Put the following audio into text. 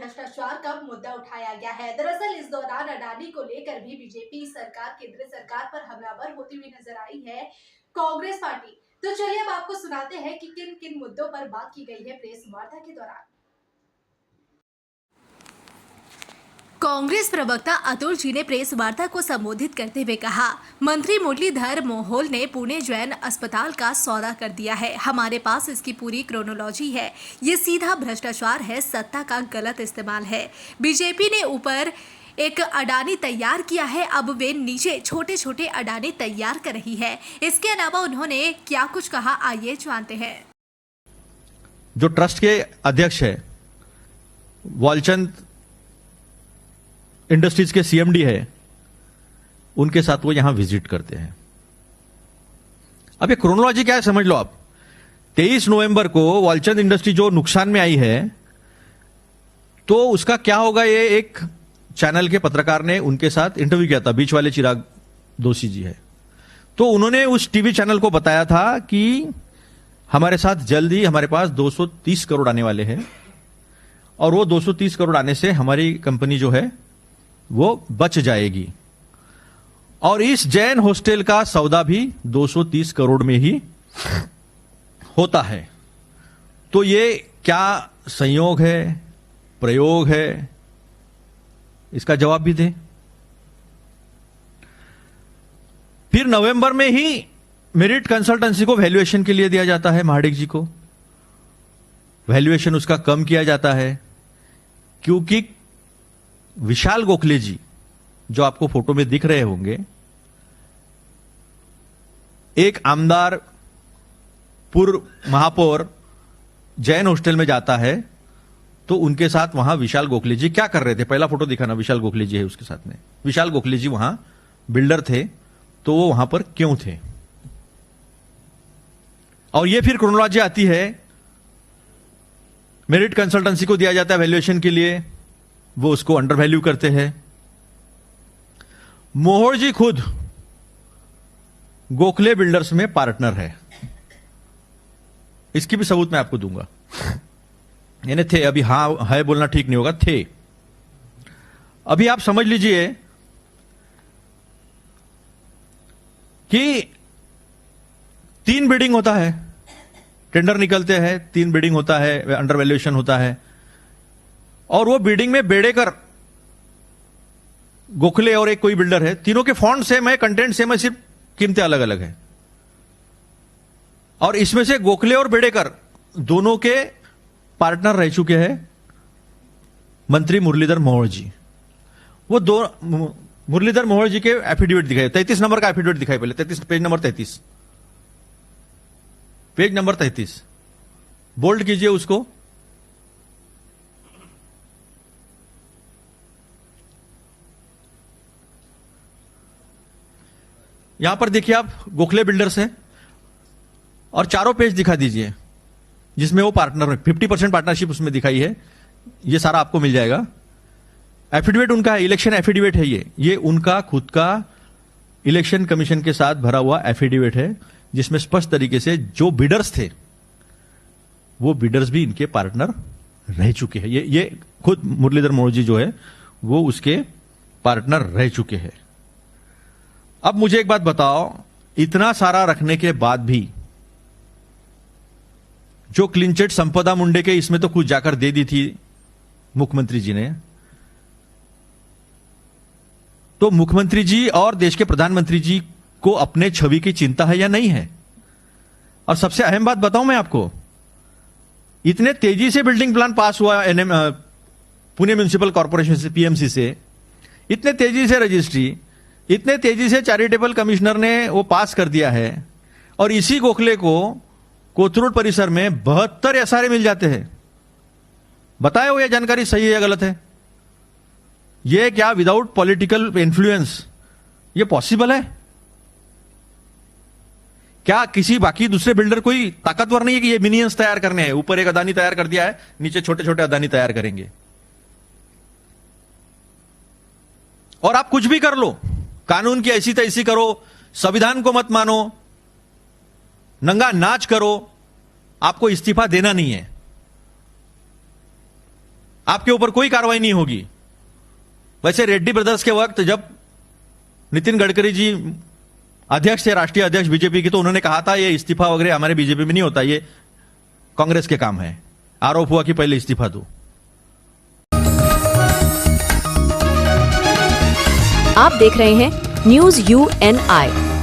भ्रष्टाचार का मुद्दा उठाया गया है। दरअसल इस दौरान अडानी को लेकर भी बीजेपी सरकार केंद्र सरकार पर हमलावर होती हुई नजर आई है कांग्रेस पार्टी। तो चलिए अब आपको सुनाते हैं कि किन किन मुद्दों पर बात की गई है प्रेस वार्ता के दौरान। कांग्रेस प्रवक्ता अतुल जी ने प्रेस वार्ता को संबोधित करते हुए कहा, मंत्री मुरलीधर मोहोल ने पुणे जैन अस्पताल का सौदा कर दिया है। हमारे पास इसकी पूरी क्रोनोलॉजी है। ये सीधा भ्रष्टाचार है, सत्ता का गलत इस्तेमाल है। बीजेपी ने ऊपर एक अडानी तैयार किया है, अब वे नीचे छोटे छोटे अडानी तैयार कर रही है। इसके अलावा उन्होंने क्या कुछ कहा, आइए जानते हैं। जो ट्रस्ट के अध्यक्ष है वालचंद इंडस्ट्रीज के सीएमडी है, उनके साथ वो यहां विजिट करते हैं। अब ये क्रोनोलॉजी क्या है समझ लो आप। 23 नवंबर को वालचंद इंडस्ट्री जो नुकसान में आई है, तो उसका क्या होगा, ये एक चैनल के पत्रकार ने उनके साथ इंटरव्यू किया था, बीच वाले चिराग दोषी जी है। तो उन्होंने उस टीवी चैनल को बताया था कि हमारे साथ जल्दी हमारे पास 230 करोड़ आने वाले हैं, और वो 230 करोड़ आने से हमारी कंपनी जो है वो बच जाएगी। और इस जैन हॉस्टल का सौदा भी 230 करोड़ में ही होता है। तो ये क्या संयोग है, प्रयोग है, इसका जवाब भी दें। फिर नवंबर में ही मेरिट कंसल्टेंसी को वैल्यूएशन के लिए दिया जाता है, महाडिक जी को वैल्यूएशन उसका कम किया जाता है, क्योंकि विशाल गोखले जी जो आपको फोटो में दिख रहे होंगे, एक आमदार पूर्व महापौर जैन हॉस्टल में जाता है, तो उनके साथ वहां विशाल गोखले जी क्या कर रहे थे, पहला फोटो दिखाना, विशाल गोखले जी है उसके साथ में। विशाल गोखले जी वहां बिल्डर थे, तो वो वहां पर क्यों थे। और ये फिर क्रोनोलॉजी आती है, मेरिट कंसल्टेंसी को दिया जाता है वैल्यूएशन के लिए, वो उसको अंडर वैल्यू करते हैं। मोहोल जी खुद गोखले बिल्डर्स में पार्टनर है, इसकी भी सबूत मैं आपको दूंगा। यानी थे, अभी हां है बोलना ठीक नहीं होगा, थे। अभी आप समझ लीजिए कि 3 बिडिंग होता है, टेंडर निकलते हैं, 3 बिडिंग होता है, अंडर वैल्यूएशन होता है, और वो बिडिंग में बेड़ेकर, गोखले और एक कोई बिल्डर है, तीनों के फॉन्ट सेम है, कंटेंट सेम है, सिर्फ कीमतें अलग अलग है। और इसमें से गोखले और बेड़ेकर दोनों के पार्टनर रह चुके हैं मंत्री मुरलीधर मोहोल जी। वो दो मुरलीधर मोहोल जी के एफिडेविट दिखाए, 33 नंबर का एफिडेविट दिखाई, पहले 33, page number 33, page number 33 bold कीजिए उसको। यहां पर देखिए आप, गोखले बिल्डर्स हैं, और चारों पेज दिखा दीजिए जिसमें वो पार्टनर 50% पार्टनरशिप उसमें दिखाई है। ये सारा आपको मिल जाएगा। एफिडेविट उनका है, इलेक्शन एफिडेविट है ये उनका खुद का इलेक्शन कमीशन के साथ भरा हुआ एफिडेविट है, जिसमें स्पष्ट तरीके से जो बिडर्स थे वो बिडर्स भी इनके पार्टनर रह चुके हैं। ये खुद मुरलीधर मोहोल जी जो है वो उसके पार्टनर रह चुके हैं। अब मुझे एक बात बताओ, इतना सारा रखने के बाद भी जो क्लीन चिट संपदा मुंडे के, इसमें तो कुछ जाकर दे दी थी मुख्यमंत्री जी ने, तो मुख्यमंत्री जी और देश के प्रधानमंत्री जी को अपने छवि की चिंता है या नहीं है। और सबसे अहम बात बताऊं मैं आपको, इतने तेजी से बिल्डिंग प्लान पास हुआ पुणे म्युनिसिपल कॉर्पोरेशन से, पीएमसी से, इतने तेजी से रजिस्ट्री, इतने तेजी से चैरिटेबल कमिश्नर ने वो पास कर दिया है, और इसी गोखले को कोथरूड परिसर में 72 एसआरए मिल जाते हैं। बताए हो ये जानकारी सही है या गलत है? ये क्या विदाउट पॉलिटिकल इन्फ्लुएंस ये पॉसिबल है क्या? किसी बाकी दूसरे बिल्डर कोई ताकतवर नहीं है कि ये मिनियंस तैयार करने हैं, ऊपर एक अदानी तैयार कर दिया है, नीचे छोटे छोटे अदानी तैयार करेंगे। और आप कुछ भी कर लो, कानून की ऐसी तैसी करो, संविधान को मत मानो, नंगा नाच करो, आपको इस्तीफा देना नहीं है। आपके ऊपर कोई कार्रवाई नहीं होगी। वैसे रेड्डी ब्रदर्स के वक्त जब नितिन गडकरी जी अध्यक्ष थे, राष्ट्रीय अध्यक्ष बीजेपी की, तो उन्होंने कहा था ये इस्तीफा वगैरह हमारे बीजेपी में नहीं होता, ये कांग्रेस के काम है। आरोप हुआ कि पहले इस्तीफा दो। आप देख रहे हैं न्यूज़ UNI।